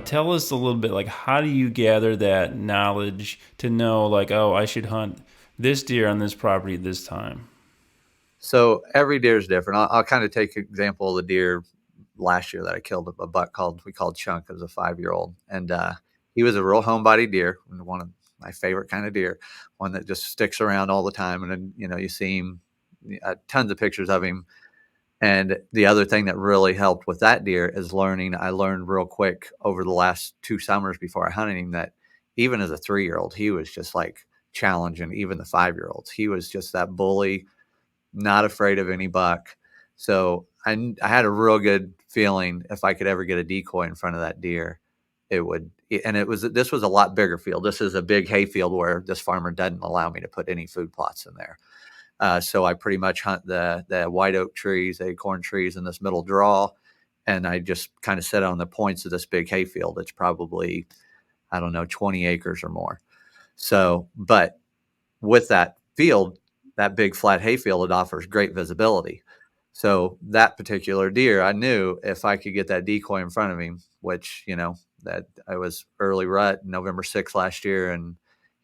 Tell us a little bit, like, how do you gather that knowledge to know, like, oh, I should hunt this deer on this property this time? So every deer is different. I'll kind of take an example of the deer last year that I killed, a buck we called Chunk. It was a 5 year old. And he was a real homebody deer, one of my favorite kind of deer, one that just sticks around all the time. And then, you see him, tons of pictures of him. And the other thing that really helped with that deer is learning. I learned real quick over the last 2 summers before I hunted him that even as a 3 year old, he was just like challenging even the 5 year olds. He was just that bully, not afraid of any buck. So I had a real good feeling if I could ever get a decoy in front of that deer, it would. And this was a lot bigger field. This is a big hay field where this farmer doesn't allow me to put any food plots in there. So I pretty much hunt the white oak trees, the acorn trees in this middle draw, and I just kind of sit on the points of this big hay field. It's probably, I don't know, 20 acres or more. So, but with that field, that big flat hay field, it offers great visibility. So that particular deer, I knew if I could get that decoy in front of him, which, that I was early rut, November 6th last year, and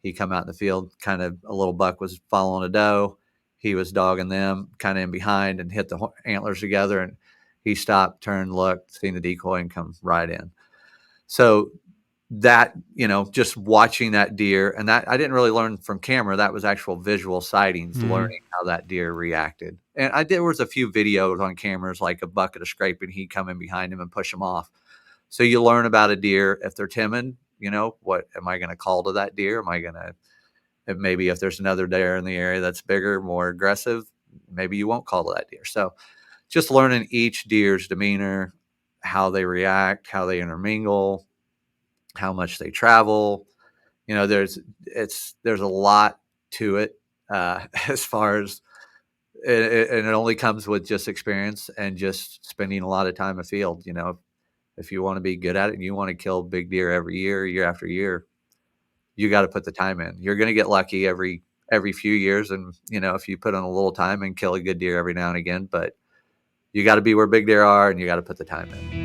he come out in the field, kind of a little buck was following a doe. He was dogging them kind of in behind and hit the antlers together. And he stopped, turned, looked, seen the decoy and come right in. So that, just watching that deer, and that I didn't really learn from camera. That was actual visual sightings, Hmm. learning how that deer reacted. And there was a few videos on cameras, like a bucket of scraping, he'd come in behind him and push him off. So you learn about a deer. If they're timid, what am I going to call to that deer? Am I going to, maybe if there's another deer in the area that's bigger, more aggressive, maybe you won't call to that deer. So just learning each deer's demeanor, how they react, how they intermingle, how much they travel. There's a lot to it, as far as and it only comes with just experience and just spending a lot of time afield. If you want to be good at it and you want to kill big deer every year, year after year, you got to put the time in. You're going to get lucky every few years, and if you put in a little time and kill a good deer every now and again, but you got to be where big deer are and you got to put the time in.